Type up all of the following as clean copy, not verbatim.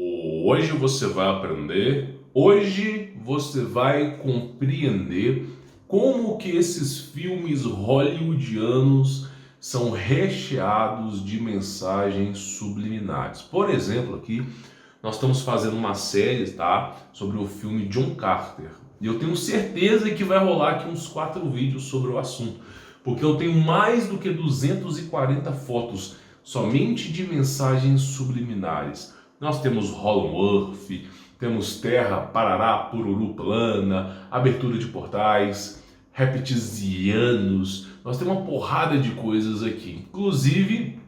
Hoje você vai aprender, hoje você vai compreender como que esses filmes hollywoodianos são recheados de mensagens subliminares. Por exemplo, aqui nós estamos fazendo uma série, tá, sobre o filme John Carter. E eu tenho certeza que vai rolar aqui uns 4 vídeos sobre o assunto, porque eu tenho mais do que 240 fotos somente de mensagens subliminares. Nós temos Hollow Earth, temos Terra, Parará, Pururu, Plana, abertura de portais, reptilianos. Nós temos uma porrada de coisas aqui, inclusive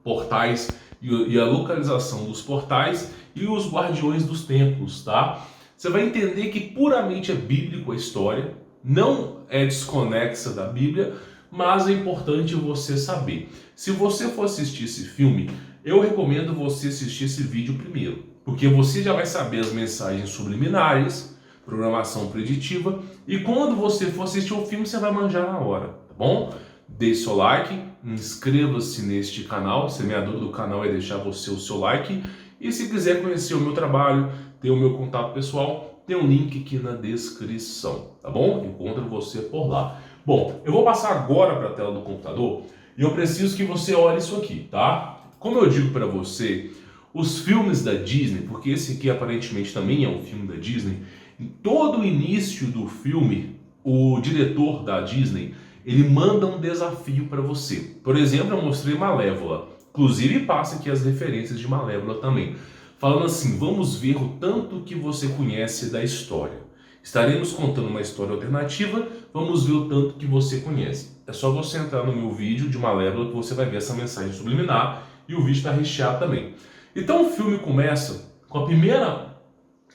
portais e a localização dos portais e os guardiões dos templos, tá? Você vai entender que puramente é bíblico a história, não é desconexa da Bíblia, mas é importante você saber. Se você for assistir esse filme, eu recomendo você assistir esse vídeo primeiro, porque você já vai saber as mensagens subliminares, programação preditiva, e quando você for assistir o filme, você vai manjar na hora, tá bom? Deixe seu like, inscreva-se neste canal, semeador do canal é deixar você o seu like, e se quiser conhecer o meu trabalho, ter o meu contato pessoal, tem um link aqui na descrição, tá bom? Encontro você por lá. Bom, eu vou passar agora para a tela do computador e eu preciso que você olhe isso aqui, tá? Como eu digo para você, os filmes da Disney, porque esse aqui aparentemente também é um filme da Disney, em todo o início do filme, o diretor da Disney, ele manda um desafio para você. Por exemplo, eu mostrei Malévola, inclusive passa aqui as referências de Malévola também. Falando assim, vamos ver o tanto que você conhece da história. Estaremos contando uma história alternativa, vamos ver o tanto que você conhece. É só você entrar no meu vídeo de Malévola que você vai ver essa mensagem subliminar e o vídeo está recheado também. Então o filme começa com a primeira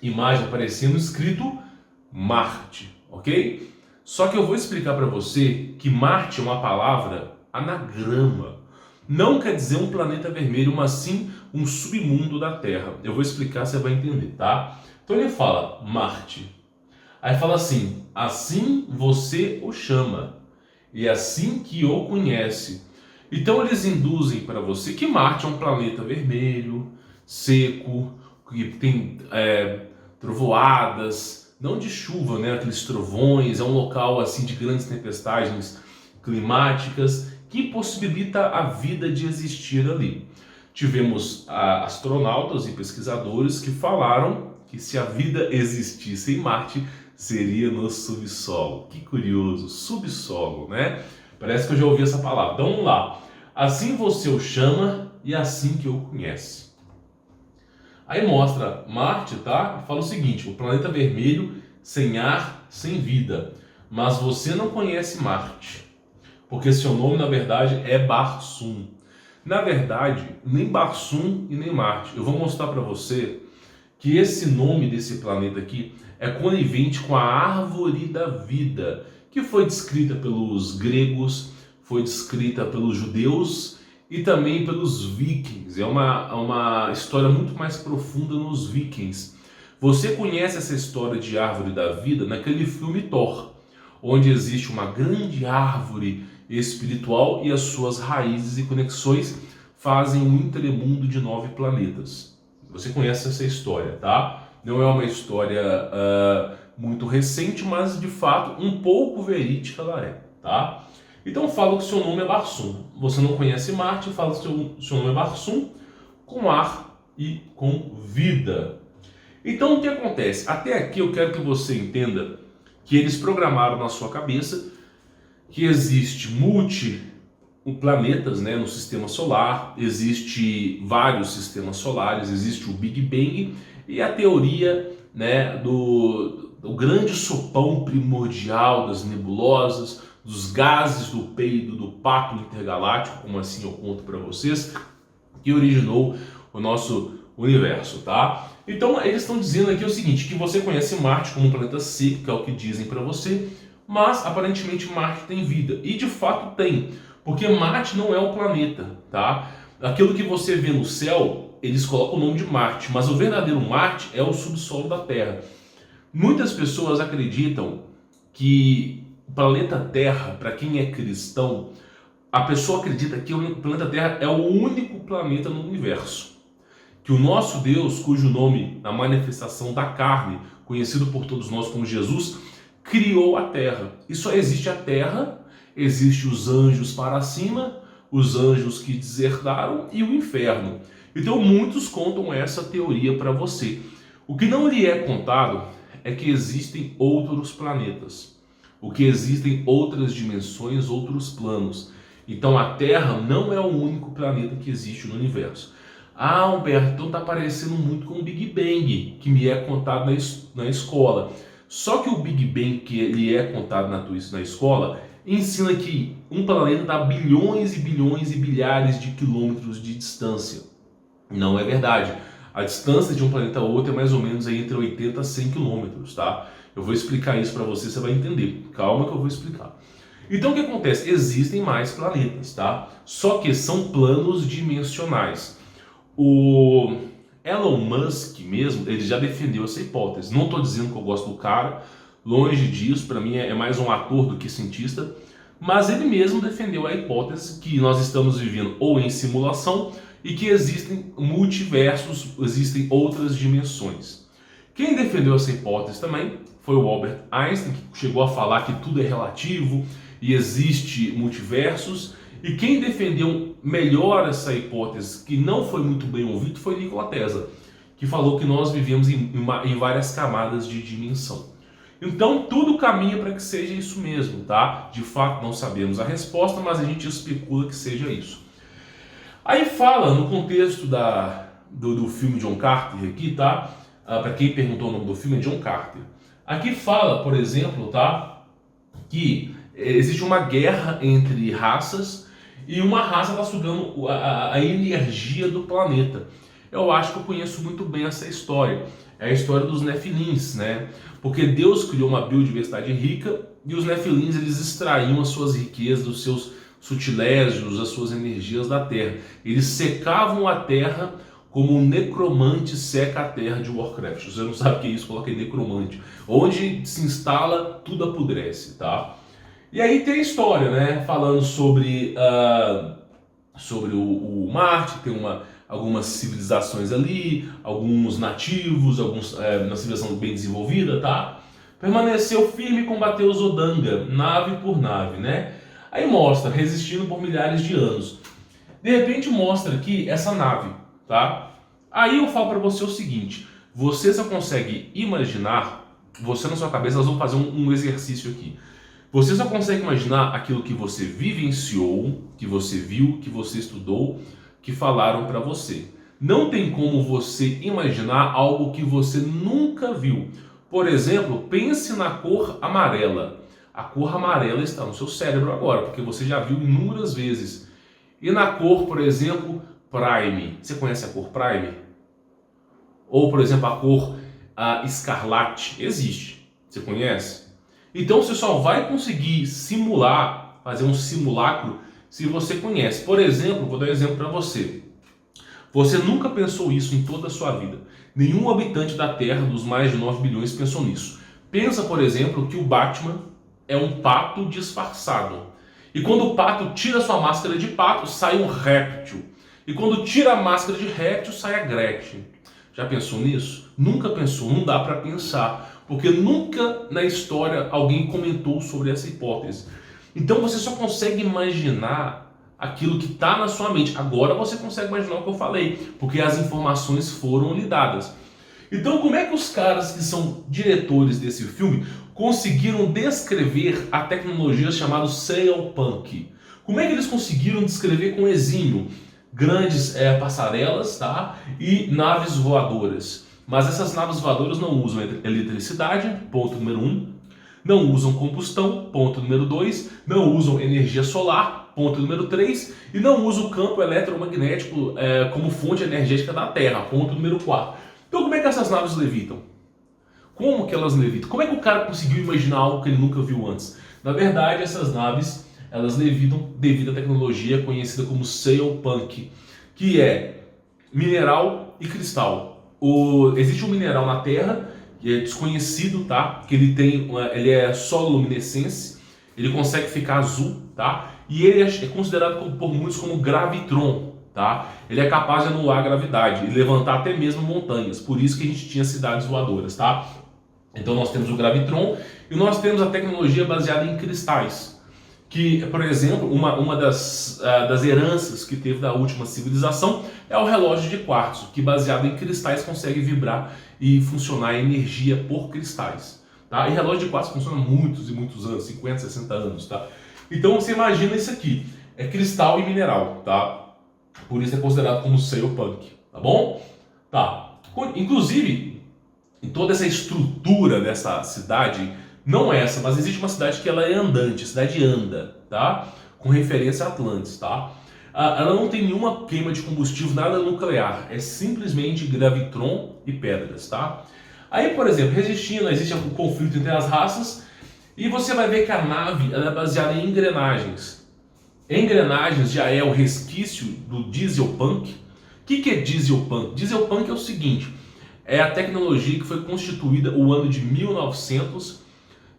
imagem aparecendo escrito Marte, ok? Só que eu vou explicar para você que Marte é uma palavra anagrama. Não quer dizer um planeta vermelho, mas sim um submundo da Terra. Eu vou explicar, você vai entender, tá? Então ele fala Marte. Aí fala assim, assim você o chama, e assim que o conhece. Então eles induzem para você que Marte é um planeta vermelho, seco, que tem trovoadas, não de chuva, né? Aqueles trovões, é um local assim de grandes tempestades climáticas, que possibilita a vida de existir ali. Tivemos astronautas e pesquisadores que falaram que se a vida existisse em Marte, seria no subsolo. Que curioso, subsolo, né? Parece que eu já ouvi essa palavra. Então vamos lá. Assim você o chama e assim que o conhece. Aí mostra Marte, tá? Fala o seguinte, o planeta vermelho, sem ar, sem vida. Mas você não conhece Marte, porque seu nome, na verdade, é Barsum. Na verdade, nem Barsum e nem Marte. Eu vou mostrar para você que esse nome desse planeta aqui é conivente com a árvore da vida, que foi descrita pelos gregos, foi descrita pelos judeus e também pelos vikings. É uma história muito mais profunda nos vikings. Você conhece essa história de árvore da vida naquele filme Thor, onde existe uma grande árvore espiritual e as suas raízes e conexões fazem um entremundo de 9 planetas. Você conhece essa história, tá? Não é uma história muito recente, mas de fato um pouco verídica ela é, tá? Então fala que seu nome é Barsum. Você não conhece Marte, fala que seu nome é Barsum, com ar e com vida. Então o que acontece? Até aqui eu quero que você entenda que eles programaram na sua cabeça que existe planetas, né, no sistema solar, existe vários sistemas solares, existe o Big Bang e a teoria, né, do grande sopão primordial das nebulosas, dos gases do peido do Pacto Intergaláctico, como assim eu conto para vocês, que originou o nosso universo, tá? Então eles estão dizendo aqui o seguinte, que você conhece Marte como um planeta seco, que é o que dizem para você, mas aparentemente Marte tem vida, e de fato tem, porque Marte não é um planeta, tá? Aquilo que você vê no céu, eles colocam o nome de Marte, mas o verdadeiro Marte é o subsolo da Terra. Muitas pessoas acreditam que o planeta Terra, para quem é cristão, a pessoa acredita que o planeta Terra é o único planeta no universo. que o nosso Deus, cujo nome, na manifestação da carne, conhecido por todos nós como Jesus, criou a terra. E só existe a terra, existe os anjos para cima, os anjos que desertaram e o inferno. Então muitos contam essa teoria para você. O que não lhe é contado é que existem outros planetas, o que existem outras dimensões, outros planos. Então a Terra não é o único planeta que existe no universo. Ah, Humberto, então está parecendo muito com o Big Bang, que me é contado na escola. Só que o Big Bang que ele é contado na escola ensina que um planeta dá bilhões e bilhões e bilhares de quilômetros de distância. Não é verdade. A distância de um planeta a outro é mais ou menos aí entre 80 a 100 quilômetros, tá? Eu vou explicar isso para você, você vai entender. Calma que eu vou explicar. Então o que acontece? Existem mais planetas, tá? Só que são planos dimensionais. O Elon Musk mesmo, ele já defendeu essa hipótese. Não estou dizendo que eu gosto do cara, longe disso, para mim é mais um ator do que cientista, mas ele mesmo defendeu a hipótese que nós estamos vivendo ou em simulação e que existem multiversos, existem outras dimensões. Quem defendeu essa hipótese também foi o Albert Einstein, que chegou a falar que tudo é relativo e existe multiversos. E quem defendeu melhor essa hipótese, que não foi muito bem ouvido, foi Nikola Tesla, que falou que nós vivemos em várias camadas de dimensão. Então tudo caminha para que seja isso mesmo, tá? De fato não sabemos a resposta, mas a gente especula que seja isso. Aí fala no contexto do filme John Carter aqui, tá? Para quem perguntou o nome do filme, é John Carter. Aqui fala, por exemplo, tá? Que existe uma guerra entre raças e uma raça está sugando a energia do planeta. Eu acho que eu conheço muito bem essa história. É a história dos Nefilins, né? Porque Deus criou uma biodiversidade rica e os Nefilins eles extraíam as suas riquezas, dos seus sutilégios, as suas energias da terra. Eles secavam a terra como um necromante seca a terra de Warcraft. Se você não sabe o que é isso, coloque necromante. Onde se instala, tudo apodrece, tá? E aí tem a história, né? Falando sobre o Marte, tem algumas civilizações ali, alguns nativos, uma civilização bem desenvolvida, tá? Permaneceu firme e combateu os Odanga, nave por nave, né? Aí mostra, resistindo por milhares de anos. De repente mostra aqui essa nave, tá? Aí eu falo para você o seguinte, você só consegue imaginar, você na sua cabeça, nós vamos fazer um exercício aqui. Você só consegue imaginar aquilo que você vivenciou, que você viu, que você estudou, que falaram para você. Não tem como você imaginar algo que você nunca viu. Por exemplo, pense na cor amarela. A cor amarela está no seu cérebro agora, porque você já viu inúmeras vezes. E na cor, por exemplo, Prime. Você conhece a cor Prime? Ou, por exemplo, a cor escarlate. Existe. Você conhece? Então você só vai conseguir simular, fazer um simulacro, se você conhece. Por exemplo, vou dar um exemplo para você. Você nunca pensou isso em toda a sua vida. Nenhum habitante da Terra, dos mais de 9 bilhões, pensou nisso. Pensa, por exemplo, que o Batman é um pato disfarçado. E quando o pato tira sua máscara de pato, sai um réptil. E quando tira a máscara de réptil, sai a Gretchen. Já pensou nisso? Nunca pensou, não dá para pensar. Porque nunca na história alguém comentou sobre essa hipótese. Então você só consegue imaginar aquilo que está na sua mente. Agora você consegue imaginar o que eu falei, porque as informações foram lhe dadas. Então como é que os caras que são diretores desse filme conseguiram descrever a tecnologia chamada Sailpunk? Como é que eles conseguiram descrever com exímio? Grandes passarelas, tá? E naves voadoras. Mas essas naves voadoras não usam eletricidade, ponto número 1. Não usam combustão, ponto número 2. Não usam energia solar, ponto número 3. E não usam o campo eletromagnético como fonte energética da Terra, ponto número 4. Então como é que essas naves levitam? Como que elas levitam? Como é que o cara conseguiu imaginar algo que ele nunca viu antes? Na verdade, essas naves, elas levitam devido à tecnologia conhecida como Sailpunk, que é mineral e cristal. Existe um mineral na Terra que é desconhecido, tá? Que ele é soluminescente, ele consegue ficar azul, tá? E ele é considerado por muitos como gravitron, tá? tá? Ele é capaz de anular a gravidade e levantar até mesmo montanhas. Por isso que a gente tinha cidades voadoras, tá? Então nós temos o gravitron e nós temos a tecnologia baseada em cristais. Que, por exemplo, uma das heranças que teve da última civilização é o relógio de quartzo, que baseado em cristais consegue vibrar e funcionar a energia por cristais. Tá? E relógio de quartzo funciona muitos e muitos anos, 50, 60 anos. Tá? Então você imagina isso aqui, é cristal e mineral, tá? Por isso é considerado como Cyberpunk, tá bom? Tá. Inclusive, em toda essa estrutura dessa cidade, não essa, mas existe uma cidade que ela é andante, a cidade anda, tá? Com referência a Atlantis, tá? Ela não tem nenhuma queima de combustível, nada nuclear, é simplesmente gravitron e pedras, tá? Aí, por exemplo, resistindo, existe um conflito entre as raças e você vai ver que a nave ela é baseada em engrenagens. Engrenagens já é o resquício do dieselpunk. O que é dieselpunk? Dieselpunk é o seguinte, é a tecnologia que foi constituída o ano de 1900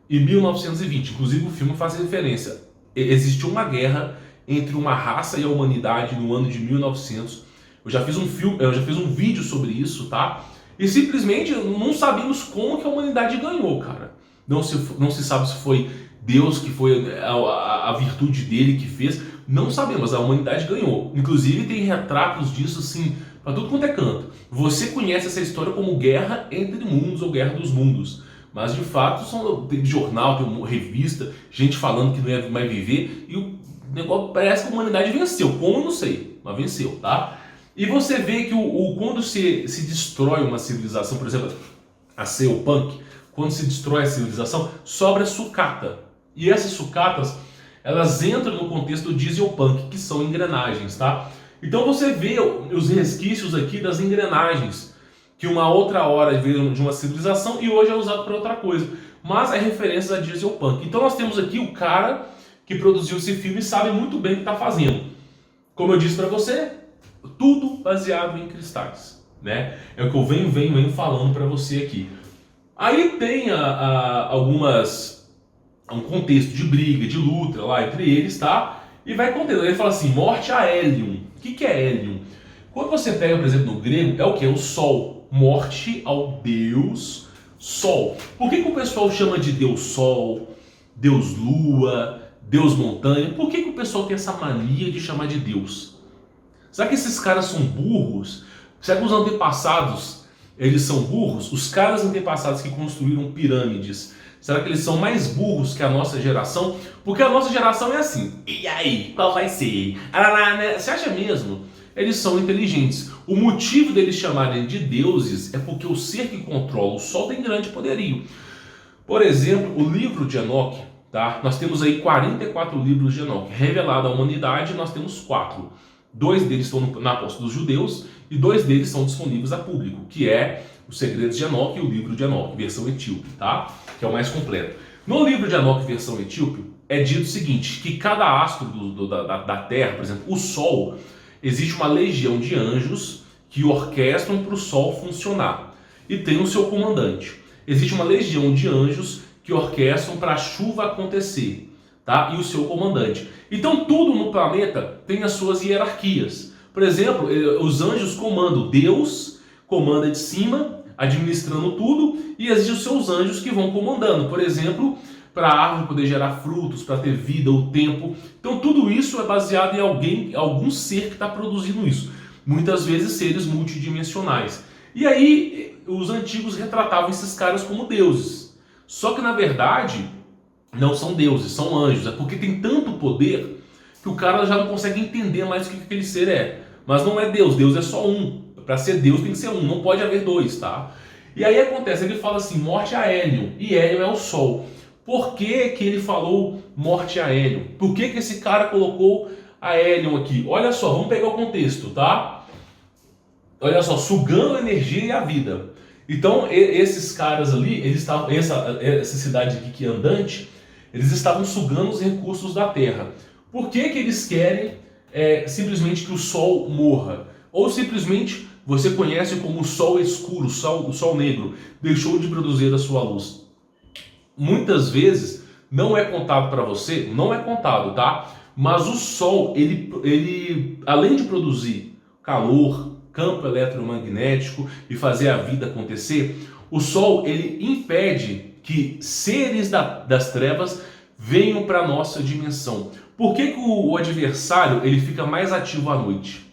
e 1920. Inclusive o filme faz referência. Existiu uma guerra entre uma raça e a humanidade no ano de 1900. Eu já fiz um vídeo sobre isso, tá? E simplesmente não sabemos como que a humanidade ganhou, cara. Não se sabe se foi Deus que foi a virtude dele que fez. Não sabemos, a humanidade ganhou. Inclusive tem retratos disso assim, pra tudo quanto é canto. Você conhece essa história como Guerra entre Mundos ou Guerra dos Mundos. Mas de fato tem jornal, tem revista, gente falando que não ia mais viver. E o negócio parece que a humanidade venceu. Como eu não sei, mas venceu, tá? E você vê que quando se destrói uma civilização, por exemplo, a Cyberpunk, quando se destrói a civilização, sobra sucata. E essas sucatas, elas entram no contexto do dieselpunk, que são engrenagens, tá? Então você vê os resquícios aqui das engrenagens, que uma outra hora veio de uma civilização e hoje é usado para outra coisa. Mas é referência a dieselpunk. Então nós temos aqui o cara que produziu esse filme e sabe muito bem o que está fazendo. Como eu disse para você, tudo baseado em cristais, né? É o que eu venho falando para você aqui. Aí tem um contexto de briga, de luta lá entre eles, tá? E vai contendo. Ele fala assim, morte a Hélium. O que é Hélium? Quando você pega, por exemplo, no grego, é o que? O Sol. Morte ao Deus Sol. Por que o pessoal chama de Deus Sol, Deus Lua, Deus Montanha? Por que o pessoal tem essa mania de chamar de Deus? Será que esses caras são burros? Será que os antepassados, eles são burros? Os caras antepassados que construíram pirâmides, será que eles são mais burros que a nossa geração? Porque a nossa geração é assim. E aí, qual vai ser? Você acha mesmo? Eles são inteligentes. O motivo deles chamarem de deuses é porque o ser que controla o Sol tem grande poderio. Por exemplo, o livro de Enoque, tá? Nós temos aí 44 livros de Enoque. Revelado à humanidade, nós temos 4. 2 deles estão na posse dos judeus e 2 deles são disponíveis a público, que é Os Segredos de Enoque e o Livro de Enoque, versão etíope, tá? Que é o mais completo. No livro de Enoque, versão etíope, é dito o seguinte, que cada astro da Terra, por exemplo, o Sol, existe uma legião de anjos que orquestram para o Sol funcionar e tem o seu comandante. Existe uma legião de anjos que orquestram para a chuva acontecer, tá? E o seu comandante. Então tudo no planeta tem as suas hierarquias. Por exemplo, os anjos comandam, Deus comanda de cima, administrando tudo, e existem os seus anjos que vão comandando. Por exemplo, para a árvore poder gerar frutos, para ter vida, o tempo. Então tudo isso é baseado em algum ser que está produzindo isso. Muitas vezes seres multidimensionais. E aí os antigos retratavam esses caras como deuses. Só que na verdade não são deuses, são anjos. É porque tem tanto poder que o cara já não consegue entender mais o que aquele ser é. Mas não é Deus, Deus é só um. Para ser Deus tem que ser um, não pode haver dois, tá? E aí acontece, ele fala assim, morte a Hélium, e Hélium é o Sol. Por que que ele falou morte a Hélium? Por que que esse cara colocou a Hélium aqui? Olha só, vamos pegar o contexto, tá? Olha só, sugando a energia e a vida. Então, esses caras ali, eles estavam, essa cidade aqui que é andante, eles estavam sugando os recursos da Terra. Por que que eles querem simplesmente que o Sol morra? Ou simplesmente você conhece como o Sol escuro, o Sol negro, deixou de produzir a sua luz. Muitas vezes não é contado para você, não é contado, tá? Mas o Sol, ele além de produzir calor, campo eletromagnético e fazer a vida acontecer, o Sol ele impede que seres das trevas venham para a nossa dimensão. Por que o adversário ele fica mais ativo à noite?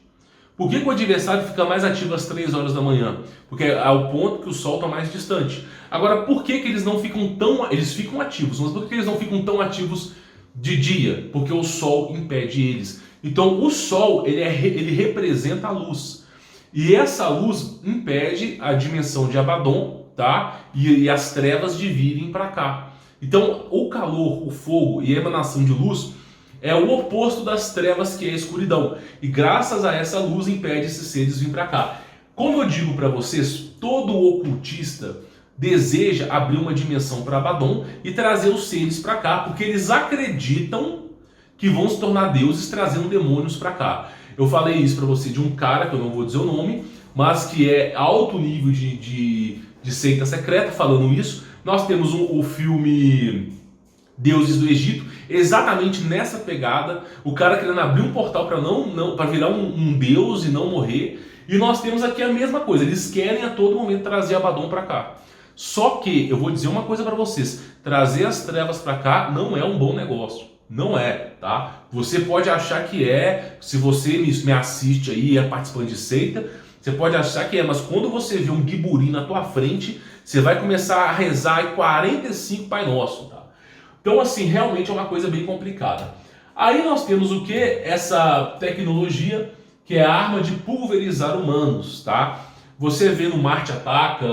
Por que o adversário fica mais ativo às 3 horas da manhã? Porque é ao ponto que o Sol está mais distante. Agora, por que eles não ficam tão... Eles ficam ativos, mas por que eles não ficam tão ativos de dia? Porque o Sol impede eles. Então, o Sol ele representa a luz. E essa luz impede a dimensão de Abaddon, tá? E as trevas de virem para cá. Então, o calor, o fogo e a emanação de luz é o oposto das trevas, que é a escuridão. E graças a essa luz impede esses seres vir para cá. Como eu digo para vocês, todo ocultista deseja abrir uma dimensão para Abaddon e trazer os seres para cá, porque eles acreditam que vão se tornar deuses trazendo demônios para cá. Eu falei isso para você de um cara, que eu não vou dizer o nome, mas que é alto nível de seita secreta falando isso. Nós temos o filme Deuses do Egito, exatamente nessa pegada, o cara querendo abrir um portal para virar um deus e não morrer. E nós temos aqui a mesma coisa, eles querem a todo momento trazer Abaddon para cá. Só que eu vou dizer uma coisa para vocês, trazer as trevas para cá não é um bom negócio. Não é, tá? Você pode achar que é, se você me assiste aí, é participante de seita, você pode achar que é, mas quando você vê um giburi na tua frente, você vai começar a rezar 45 Pai Nosso, tá? Então, assim, realmente é uma coisa bem complicada. Aí nós temos o que? Essa tecnologia, que é a arma de pulverizar humanos, tá? Você vê no Marte Ataca,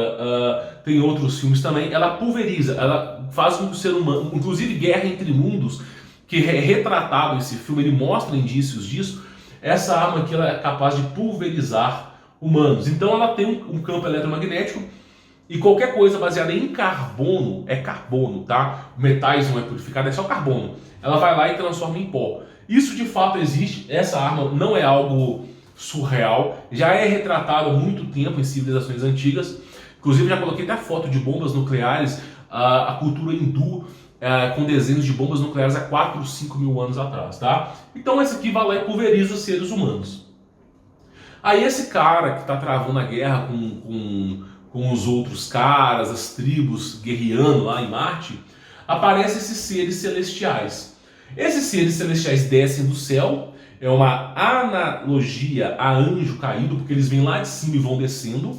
tem outros filmes também, ela pulveriza, ela faz com que o ser humano, inclusive Guerra Entre Mundos, que é retratado esse filme, ele mostra indícios disso. Essa arma aqui ela é capaz de pulverizar humanos. Então ela tem um campo eletromagnético e qualquer coisa baseada em carbono é carbono, tá? Metais não é purificado, é só carbono. Ela vai lá e transforma em pó. Isso de fato existe, essa arma não é algo surreal, já é retratado há muito tempo em civilizações antigas. Inclusive já coloquei até foto de bombas nucleares, a cultura hindu com desenhos de bombas nucleares há 4, 5 mil anos atrás, tá? Então esse aqui vai lá e pulveriza os seres humanos. Aí esse cara que está travando a guerra com os outros caras, as tribos guerreando lá em Marte, aparecem esses seres celestiais. Esses seres celestiais descem do céu, é uma analogia a anjo caído, porque eles vêm lá de cima e vão descendo.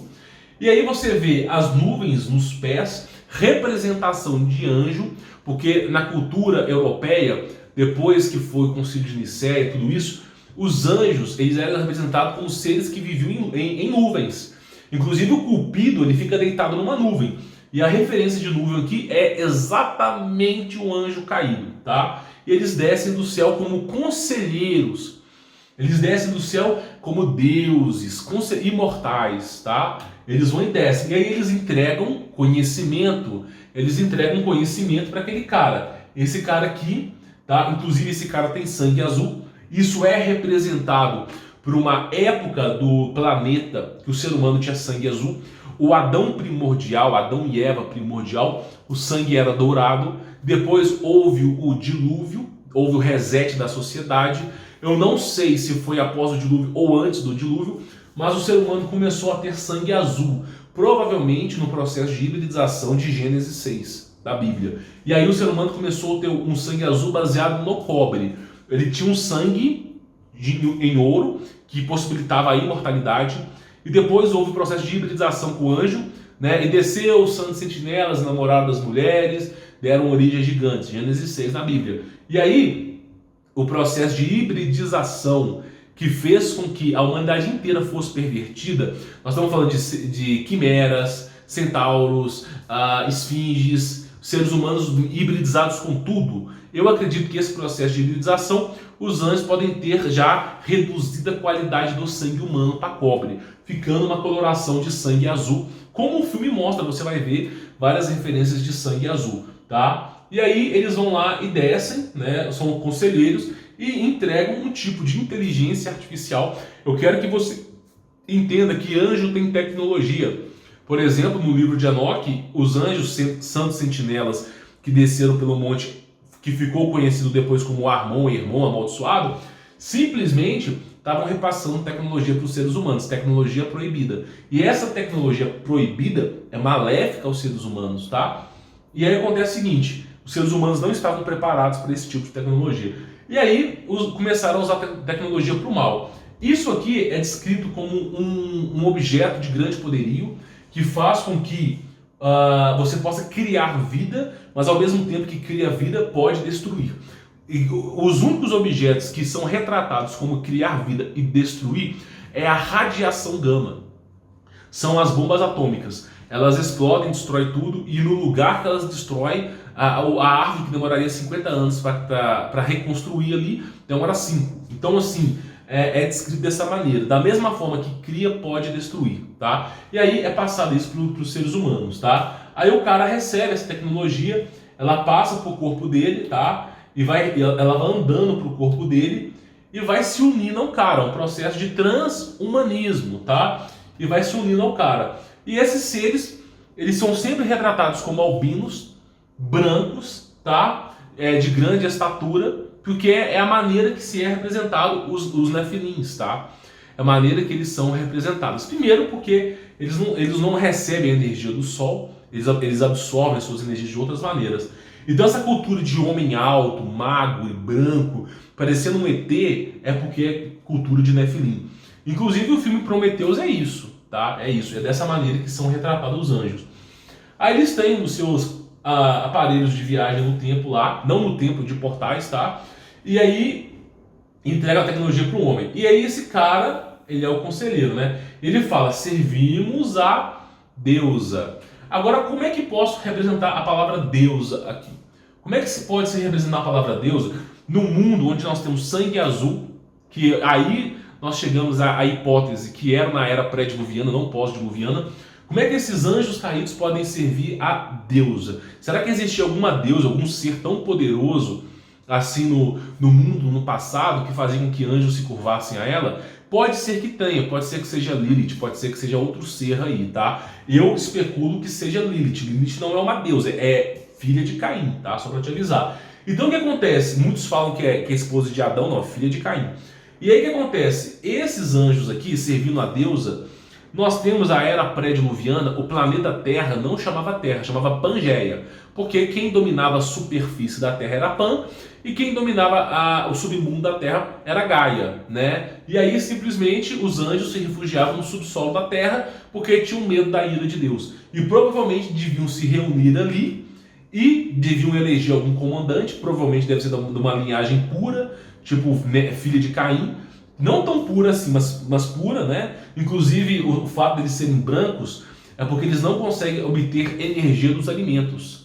E aí você vê as nuvens nos pés, representação de anjo, porque na cultura europeia, depois que foi o Concílio de Nicéia e tudo isso, os anjos eles eram representados como seres que viviam em nuvens. Inclusive o Cupido ele fica deitado numa nuvem. E a referência de nuvem aqui é exatamente o anjo caído, tá? E eles descem do céu como conselheiros. Eles descem do céu como deuses, imortais, tá? Eles vão e descem. E aí eles entregam conhecimento. Eles entregam conhecimento para aquele cara. Esse cara aqui, tá? Inclusive esse cara tem sangue azul. Isso é representado por uma época do planeta que o ser humano tinha sangue azul. O Adão primordial, Adão e Eva primordial, o sangue era dourado. Depois houve o dilúvio, houve o reset da sociedade. Eu não sei se foi após o dilúvio ou antes do dilúvio, mas o ser humano começou a ter sangue azul. Provavelmente no processo de hibridização de Gênesis 6 da Bíblia. E aí o ser humano começou a ter um sangue azul baseado no cobre. Ele tinha um sangue em ouro que possibilitava a imortalidade. E depois houve o processo de hibridização com o anjo, né? E desceu os santos sentinelas, namoraram das mulheres, deram origem a gigantes. Gênesis 6 na Bíblia. E aí o processo de hibridização que fez com que a humanidade inteira fosse pervertida. Nós estamos falando de quimeras, centauros, esfinges, seres humanos hibridizados com tudo. Eu acredito que esse processo de hibridização, os anjos podem ter já reduzida a qualidade do sangue humano para cobre, ficando uma coloração de sangue azul. Como o filme mostra, você vai ver várias referências de sangue azul, tá? E aí eles vão lá e descem, né? São conselheiros e entregam um tipo de inteligência artificial. Eu quero que você entenda que anjo tem tecnologia. Por exemplo, no livro de Enoque, os anjos santos sentinelas que desceram pelo monte, que ficou conhecido depois como Armon, irmão amaldiçoado, simplesmente estavam repassando tecnologia para os seres humanos, tecnologia proibida. E essa tecnologia proibida é maléfica aos seres humanos, tá? E aí acontece o seguinte, os seres humanos não estavam preparados para esse tipo de tecnologia. E aí começaram a usar tecnologia para o mal. Isso aqui é descrito como um objeto de grande poderio que faz com que você possa criar vida, mas ao mesmo tempo que cria vida pode destruir. E os únicos objetos que são retratados como criar vida e destruir é a radiação gama. São as bombas atômicas. Elas explodem, destroem tudo e no lugar que elas destroem, a árvore que demoraria 50 anos para reconstruir ali, demora 5. Então assim, é descrito dessa maneira. Da mesma forma que cria, pode destruir, tá? E aí é passado isso para os seres humanos, tá? Aí o cara recebe essa tecnologia, ela passa pro corpo dele, tá? Ela vai andando pro corpo dele e vai se unindo ao cara, um processo de transhumanismo, tá? E vai se unindo ao cara. E esses seres, eles são sempre retratados como albinos, brancos, tá? De grande estatura, porque é a maneira que se é representado os nefilins, tá? É a maneira que eles são representados. Primeiro porque eles não recebem a energia do sol, eles absorvem as suas energias de outras maneiras. Então essa cultura de homem alto, magro e branco, parecendo um ET, é porque é cultura de nefilim. Inclusive o filme Prometheus é isso, tá? É isso, é dessa maneira que são retratados os anjos. Aí eles têm os seus aparelhos de viagem no tempo lá, não no tempo de portais, tá? E aí entrega a tecnologia para o homem. E aí esse cara, ele é o conselheiro, né? Ele fala, servimos a deusa. Agora, como é que posso representar a palavra deusa aqui? Como é que se pode se representar a palavra deusa no mundo onde nós temos sangue azul, que aí nós chegamos à hipótese que era na era pré-diluviana, não pós-diluviana. Como é que esses anjos caídos podem servir a deusa? Será que existia alguma deusa, algum ser tão poderoso assim no mundo, no passado, que fazia com que anjos se curvassem a ela? Pode ser que tenha, pode ser que seja Lilith, pode ser que seja outro ser aí, tá? Eu especulo que seja Lilith. Lilith não é uma deusa, é filha de Caim, tá? Só para te avisar. Então o que acontece? Muitos falam que é esposa de Adão, não, é filha de Caim. E aí o que acontece? Esses anjos aqui, servindo a deusa, nós temos a era pré-diluviana, o planeta Terra não chamava Terra, chamava Pangeia, porque quem dominava a superfície da Terra era Pan e quem dominava o submundo da Terra era Gaia, né? E aí simplesmente os anjos se refugiavam no subsolo da Terra porque tinham medo da ira de Deus e provavelmente deviam se reunir ali e deviam eleger algum comandante, provavelmente deve ser de uma linhagem pura, tipo filha de Caim. Não tão pura assim, mas pura, né? Inclusive o fato de eles serem brancos é porque eles não conseguem obter energia dos alimentos.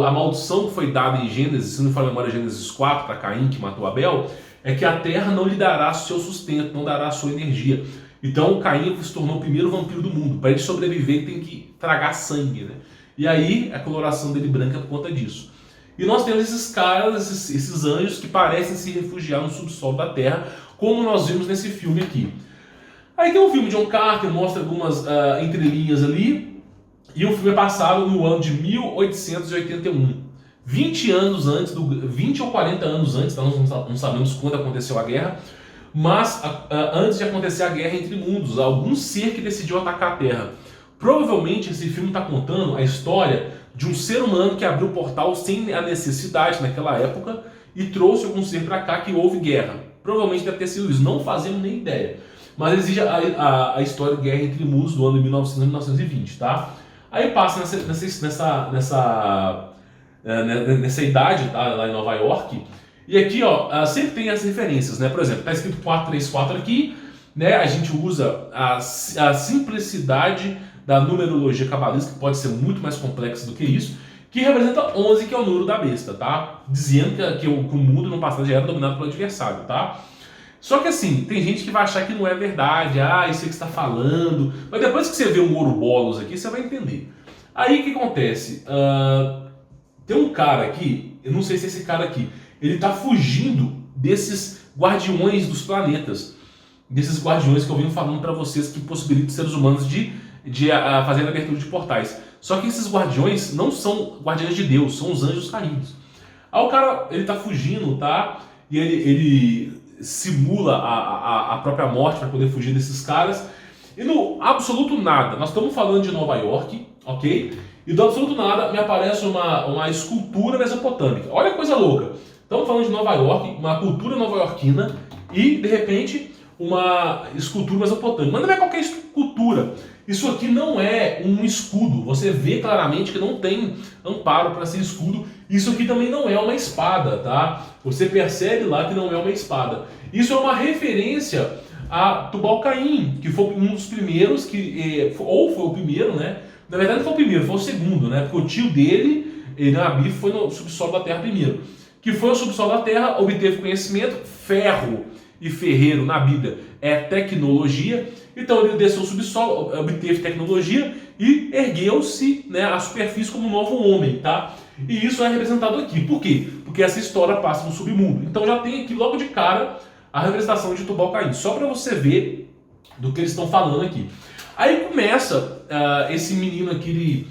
A maldição que foi dada em Gênesis, se não for a memória, Gênesis 4, para Caim, que matou Abel, é que a terra não lhe dará seu sustento, não dará sua energia. Então Caim se tornou o primeiro vampiro do mundo. Para ele sobreviver, ele tem que tragar sangue, né? E aí a coloração dele branca é por conta disso. E nós temos esses caras, esses anjos que parecem se refugiar no subsolo da terra, como nós vimos nesse filme aqui. Aí tem um filme de John Carter, mostra algumas entrelinhas ali, e o filme é passado no ano de 1881. 20 anos antes, 20 ou 40 anos antes, nós não sabemos quando aconteceu a guerra, mas antes de acontecer a guerra entre mundos, algum ser que decidiu atacar a Terra. Provavelmente esse filme está contando a história de um ser humano que abriu o portal sem a necessidade naquela época e trouxe algum ser para cá que houve guerra. Provavelmente deve ter sido isso, não fazemos nem ideia. Mas existe a história de guerra entre mundos do ano de 1900 e 1920, tá? Aí passa nessa idade, tá? Lá em Nova York. E aqui, ó, sempre tem as referências, né? Por exemplo, tá escrito 434 aqui, né? A gente usa a simplicidade da numerologia cabalística, que pode ser muito mais complexa do que isso, que representa 11, que é o número da besta, tá? Dizendo que o mundo no passado já era dominado pelo adversário, tá? Só que assim, tem gente que vai achar que não é verdade, isso aí que você está falando, mas depois que você vê o Ouroboros aqui, você vai entender. Aí o que acontece? Tem um cara aqui, eu não sei se é esse cara aqui, ele está fugindo desses guardiões dos planetas, desses guardiões que eu venho falando para vocês que possibilitam os seres humanos de fazer a abertura de portais. Só que esses guardiões não são guardiões de Deus, são os anjos caídos. Aí o cara, ele tá fugindo, tá? E ele simula a própria morte para poder fugir desses caras. E no absoluto nada, nós estamos falando de Nova York, ok? E do absoluto nada me aparece uma escultura mesopotâmica. Olha que coisa louca. Estamos falando de Nova York, uma cultura nova-iorquina e, de repente, uma escultura mesopotâmica. Mas não é qualquer escultura. Isso aqui não é um escudo. Você vê claramente que não tem amparo para ser escudo. Isso aqui também não é uma espada, tá? Você percebe lá que não é uma espada. Isso é uma referência a Tubal-Caim, que foi um dos primeiros, ou foi o primeiro, né? Na verdade não foi o primeiro, foi o segundo, né? Porque o tio dele, Nabi, foi no subsolo da terra primeiro. Que foi o subsolo da terra, obteve conhecimento, ferro e ferreiro na Bíblia é tecnologia. Então ele desceu o subsolo, obteve tecnologia e ergueu-se, né, à superfície como um novo homem, tá? E isso é representado aqui. Por quê? Porque essa história passa no submundo. Então já tem aqui logo de cara a representação de Tubal-Caim, só para você ver do que eles estão falando aqui. Aí começa esse menino aqui,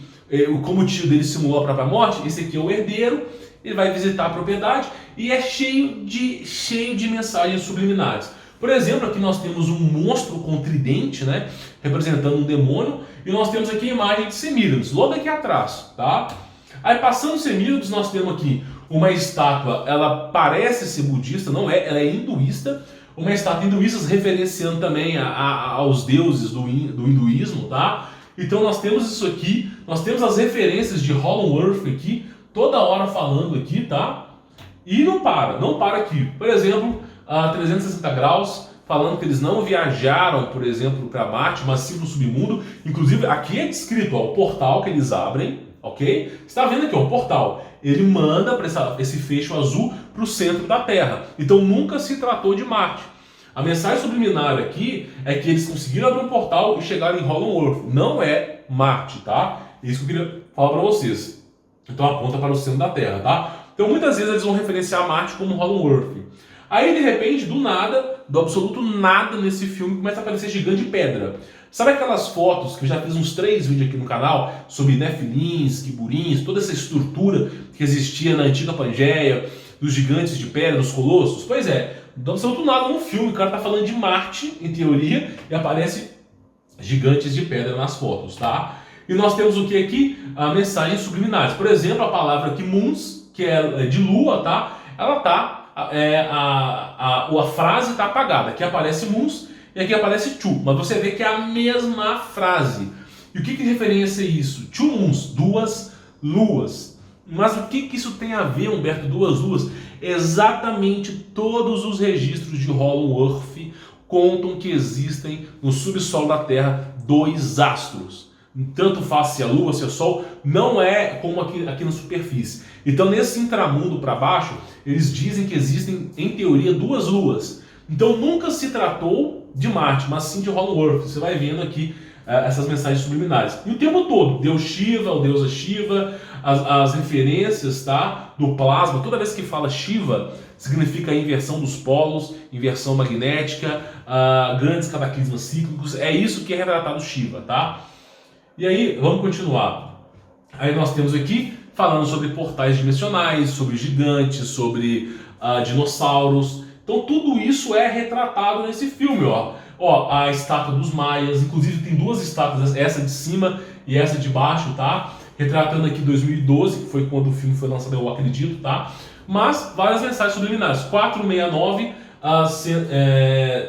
como o tio dele simulou a própria morte, esse aqui é o herdeiro, ele vai visitar a propriedade e é cheio de mensagens subliminares. Por exemplo, aqui nós temos um monstro com tridente, né, representando um demônio, e nós temos aqui a imagem de Semíramis, logo aqui atrás, tá? Aí passando Semíramis, nós temos aqui uma estátua, ela parece ser budista, não é, ela é hinduísta, uma estátua hinduísta referenciando também aos deuses do hinduísmo, tá? Então nós temos isso aqui, nós temos as referências de Hollow Earth aqui, toda hora falando aqui, tá? E não para aqui. Por exemplo, 360 graus, falando que eles não viajaram, por exemplo, para Marte, mas sim para o submundo. Inclusive, aqui é descrito, ó, o portal que eles abrem, ok? Você está vendo aqui, ó, o portal. Ele manda para esse fecho azul para o centro da Terra. Então nunca se tratou de Marte. A mensagem subliminar aqui é que eles conseguiram abrir um portal e chegaram em Hollow Earth. Não é Marte, tá? Isso que eu queria falar para vocês. Então aponta para o centro da Terra, tá? Então muitas vezes eles vão referenciar Marte como Hollow Earth. Aí de repente, do nada, do absoluto nada nesse filme, começa a aparecer gigante de pedra. Sabe aquelas fotos que eu já fiz uns 3 vídeos aqui no canal sobre Nefilins, Quiburins, toda essa estrutura que existia na antiga Pangeia, dos gigantes de pedra, dos colossos? Pois é, do absoluto nada no filme, o cara tá falando de Marte, em teoria, e aparece gigantes de pedra nas fotos, tá? E nós temos o que aqui? Mensagens subliminares. Por exemplo, a palavra aqui, Moons, que é de lua, tá? Ela tá... a frase está apagada. Aqui aparece Moons e aqui aparece Two, mas você vê que é a mesma frase. E o que referencia isso? Two Moons, 2 luas. Mas o que isso tem a ver, Humberto, 2 luas? Exatamente todos os registros de Hollow Earth contam que existem no subsolo da Terra 2 astros. Tanto faz se é Lua, se é Sol, não é como aqui na superfície. Então nesse intramundo para baixo, eles dizem que existem, em teoria, 2 luas. Então nunca se tratou de Marte, mas sim de Hollow Earth. Você vai vendo aqui essas mensagens subliminares. E o tempo todo, Deus Shiva, o deusa Shiva, as referências, tá, do plasma. Toda vez que fala Shiva, significa a inversão dos polos, inversão magnética, grandes cataclismas cíclicos. É isso que é retratado Shiva, tá? E aí, vamos continuar. Aí nós temos aqui falando sobre portais dimensionais, sobre gigantes, sobre dinossauros. Então tudo isso é retratado nesse filme, ó. Ó, a estátua dos maias, inclusive tem 2 estátuas, essa de cima e essa de baixo, tá? Retratando aqui 2012, que foi quando o filme foi lançado, eu acredito, tá? Mas várias mensagens subliminares. 469,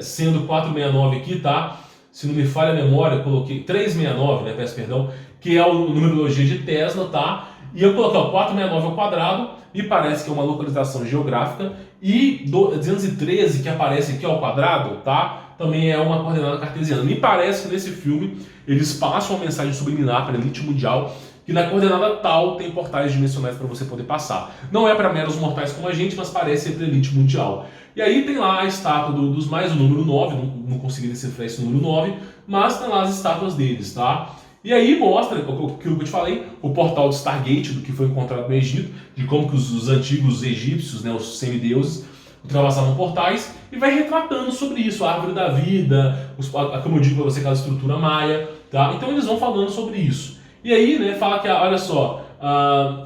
sendo 469 aqui, tá? Se não me falha a memória, eu coloquei 369, né? Peço perdão, que é o numerologia de Tesla, tá? E eu coloquei o 469 ao quadrado, e parece que é uma localização geográfica, e 213 que aparece aqui ao quadrado, tá? Também é uma coordenada cartesiana. Me parece que nesse filme eles passam uma mensagem subliminar para a elite mundial, que na coordenada tal tem portais dimensionais para você poder passar. Não é para meros mortais como a gente, mas parece ser para a elite mundial. E aí tem lá a estátua dos mais, o número 9, não consegui decifrar esse número 9, mas tem lá as estátuas deles, tá? E aí mostra, aquilo que eu te falei, o portal de Stargate, do que foi encontrado no Egito, de como que os antigos egípcios, né, os semideuses, ultrapassavam portais, e vai retratando sobre isso, a árvore da vida, como eu digo para você, aquela estrutura maia, tá? Então eles vão falando sobre isso. E aí, né, fala que, olha só,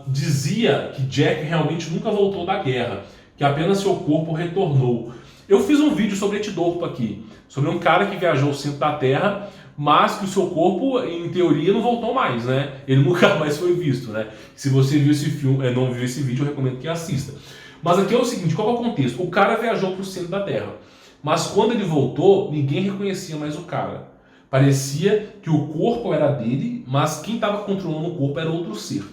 dizia que Jack realmente nunca voltou da guerra, que apenas seu corpo retornou. Eu fiz um vídeo sobre Etidorpo aqui, sobre um cara que viajou ao centro da Terra, mas que o seu corpo, em teoria, não voltou mais, né? Ele nunca mais foi visto, né? Se você viu esse filme, não viu esse vídeo, eu recomendo que assista. Mas aqui é o seguinte, qual é o contexto? O cara viajou para o centro da Terra, mas quando ele voltou, ninguém reconhecia mais o cara. Parecia que o corpo era dele, mas quem estava controlando o corpo era outro ser.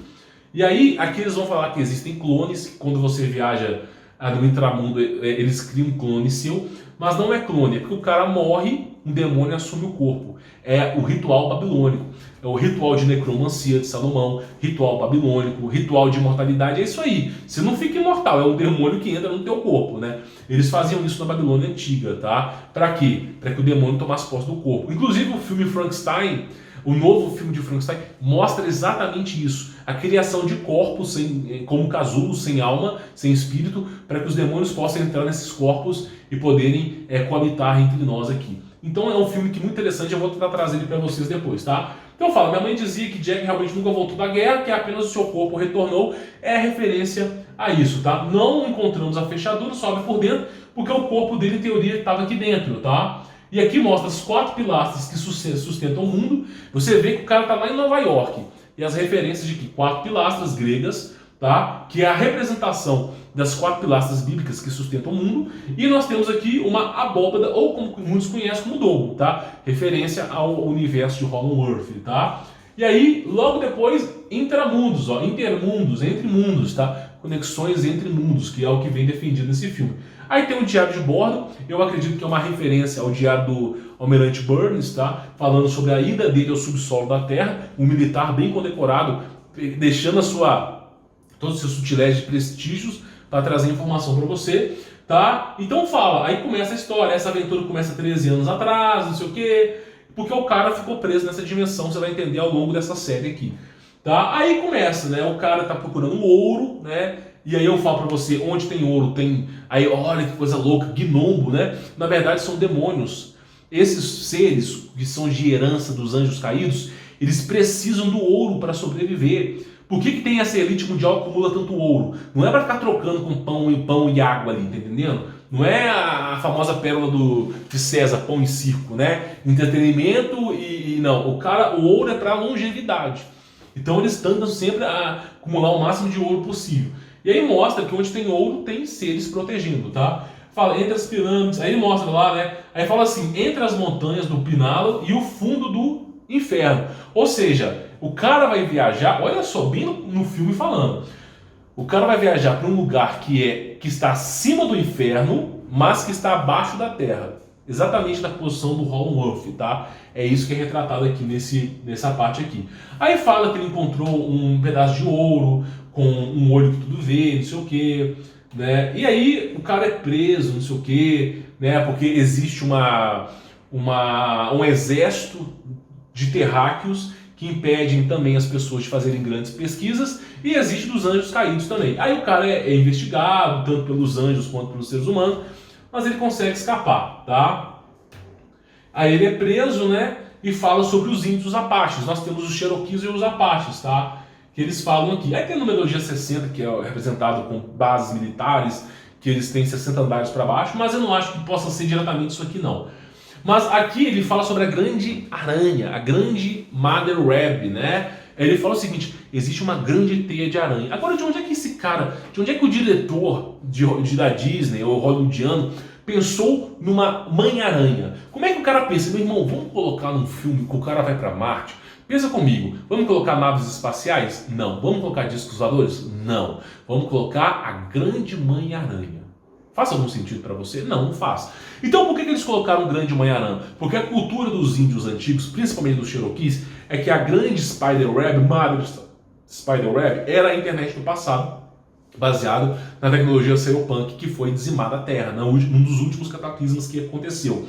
E aí, aqui eles vão falar que existem clones, que quando você viaja no intramundo, eles criam um clone seu, mas não é clone, é porque o cara morre, um demônio assume o corpo. É o ritual babilônico, é o ritual de necromancia de Salomão, ritual babilônico, ritual de imortalidade, é isso aí. Você não fica imortal, é o demônio que entra no teu corpo, né? Eles faziam isso na Babilônia antiga, tá? Pra quê? Pra que o demônio tomasse posse do corpo. Inclusive o filme Frankenstein, o novo filme de Frankenstein, mostra exatamente isso. A criação de corpos como casulos, sem alma, sem espírito, para que os demônios possam entrar nesses corpos e poderem coabitar entre nós aqui. Então é um filme que é muito interessante, eu vou tentar trazer ele para vocês depois, tá? Então fala, minha mãe dizia que Jack realmente nunca voltou da guerra, que apenas o seu corpo retornou, é referência a isso, tá? Não encontramos a fechadura, sobe por dentro, porque o corpo dele, em teoria, estava aqui dentro, tá? E aqui mostra as 4 pilastras que sustentam o mundo. Você vê que o cara está lá em Nova York. E as referências de que 4 pilastras gregas, tá? Que é a representação das 4 pilastras bíblicas que sustentam o mundo. E nós temos aqui uma abóbada, ou como muitos conhecem como domo, tá? Referência ao universo de Hollow Earth, tá? E aí, logo depois, intramundos, ó, intermundos, entre mundos, tá? Conexões entre mundos, que é o que vem defendido nesse filme. Aí tem o Diário de Bordo, eu acredito que é uma referência ao diário do Almirante Burns, tá? Falando sobre a ida dele ao subsolo da Terra, um militar bem condecorado, deixando todos os seus sutilégios de prestígios para trazer informação para você, tá? Então fala, aí começa a história, essa aventura começa 13 anos atrás, não sei o quê, porque o cara ficou preso nessa dimensão, você vai entender ao longo dessa série aqui, tá? Aí começa, né? O cara tá procurando ouro, né? E aí eu falo pra você, onde tem ouro, tem... Aí, olha que coisa louca, gnombo, né? Na verdade são demônios. Esses seres que são de herança dos anjos caídos, eles precisam do ouro para sobreviver. Por que tem essa elite mundial que acumula tanto ouro? Não é para ficar trocando com pão e água ali, tá entendendo? Não é a famosa pérola de César, pão e circo, né? Entretenimento não. O ouro é para longevidade. Então eles tentam sempre a acumular o máximo de ouro possível. E aí mostra que onde tem ouro, tem seres protegendo, tá? Fala, entre as pirâmides, aí ele mostra lá, né? Aí fala assim, entre as montanhas do Pinalo e o fundo do inferno. Ou seja, o cara vai viajar, olha só, bem no filme falando. O cara vai viajar para um lugar que está acima do inferno, mas que está abaixo da terra. Exatamente na posição do Hollow Earth, tá? É isso que é retratado aqui nessa parte aqui. Aí fala que ele encontrou um pedaço de ouro, com um olho que tudo vê, não sei o que, né? E aí o cara é preso, não sei o que, né? Porque existe um exército de terráqueos que impedem também as pessoas de fazerem grandes pesquisas, e existe dos anjos caídos também. Aí o cara é investigado, tanto pelos anjos quanto pelos seres humanos, mas ele consegue escapar, tá? Aí ele é preso, né? E fala sobre os índios apaches. Nós temos os Cherokees e os apaches, tá? Que eles falam aqui. Aí tem a numerologia 60, que é representado com bases militares, que eles têm 60 andares para baixo, mas eu não acho que possa ser diretamente isso aqui, não. Mas aqui ele fala sobre a grande aranha, a grande Mother Web, né? Ele fala o seguinte, existe uma grande teia de aranha. Agora, de onde é que esse cara, de onde é que o diretor da Disney, ou hollywoodiano, pensou numa mãe-aranha? Como é que o cara pensa? Meu irmão, vamos colocar num filme que o cara vai para Marte? Pensa comigo, vamos colocar naves espaciais? Não. Vamos colocar discos voadores? Não. Vamos colocar a grande mãe-aranha. Faz algum sentido para você? Não, não faz. Então por que eles colocaram grande mãe-aranha? Porque a cultura dos índios antigos, principalmente dos Cherokees, é que a grande Spider Web, Mother Spider Web, era a internet do passado, baseado na tecnologia cyberpunk que foi dizimada a Terra, num dos últimos cataclismos que aconteceu.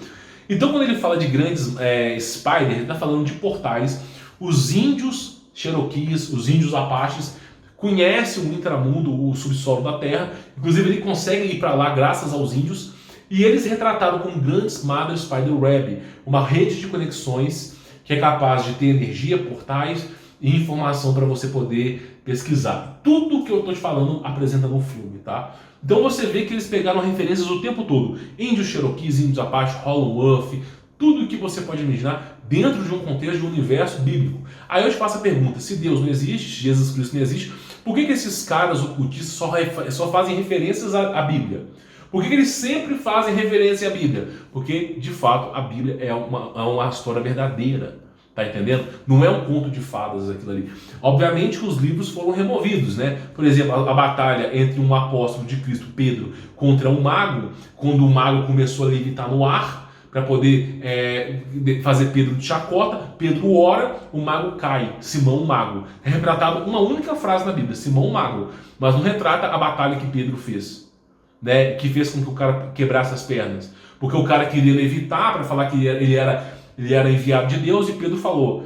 Então quando ele fala de grandes Spider, ele está falando de portais. Os índios Cherokees, os índios Apaches, conhecem o intramundo, o subsolo da Terra. Inclusive ele consegue ir para lá graças aos índios. E eles retrataram como grandes Mother Spider Web, uma rede de conexões que é capaz de ter energia, portais e informação para você poder pesquisar. Tudo que eu estou te falando apresenta no filme, tá? Então você vê que eles pegaram referências o tempo todo. Índios Cherokees, índios Apache, Hollow Earth, tudo que você pode imaginar dentro de um contexto de um universo bíblico. Aí eu te faço a pergunta, se Deus não existe, se Jesus Cristo não existe, por que esses caras ocultistas só fazem referências à Bíblia? Por que eles sempre fazem referência à Bíblia? Porque, de fato, a Bíblia é uma história verdadeira. Tá entendendo? Não é um conto de fadas aquilo ali. Obviamente que os livros foram removidos, né? Por exemplo, a batalha entre um apóstolo de Cristo, Pedro, contra um mago, quando o mago começou a levitar no ar para poder fazer Pedro de chacota, Pedro ora, o mago cai, Simão o mago. É retratado uma única frase na Bíblia, Simão o mago, mas não retrata a batalha que Pedro fez, né? Que fez com que o cara quebrasse as pernas. Porque o cara queria levitar para falar que ele era enviado de Deus, e Pedro falou,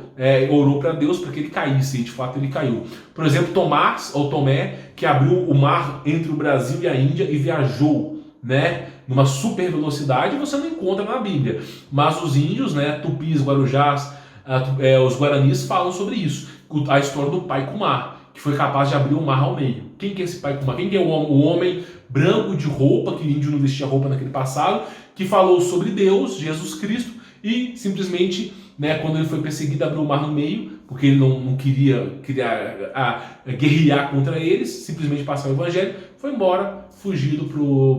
orou para Deus para que ele caísse, e de fato ele caiu. Por exemplo, Tomé, que abriu o mar entre o Brasil e a Índia e viajou, né, numa super velocidade, você não encontra na Bíblia. Mas os índios, né, tupis, guarujás, os guaranis falam sobre isso. A história do pai com o mar, que foi capaz de abrir o mar ao meio. Quem que é esse pai com o mar? Quem que é o homem branco de roupa, que o índio não vestia roupa naquele passado, que falou sobre Deus, Jesus Cristo, e simplesmente, né, quando ele foi perseguido, abriu o mar no meio, porque ele não queria guerrear contra eles, simplesmente passar o evangelho, foi embora, fugido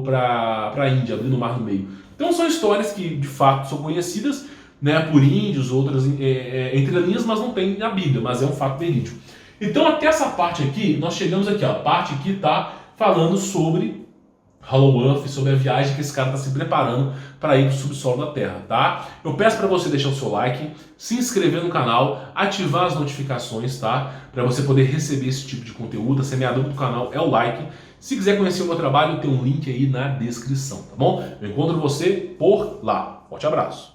para a Índia, abrindo o mar no meio. Então são histórias que de fato são conhecidas, né, por índios, outras entre linhas, mas não tem na Bíblia, mas é um fato verídico. Então até essa parte aqui, nós chegamos aqui, ó, a parte que está falando sobre Hollow Earth, sobre a viagem que esse cara está se preparando para ir para o subsolo da Terra, tá? Eu peço para você deixar o seu like, se inscrever no canal, ativar as notificações, tá? Para você poder receber esse tipo de conteúdo. A semeadura do canal é o like. Se quiser conhecer o meu trabalho, tem um link aí na descrição, tá bom? Eu encontro você por lá. Forte abraço!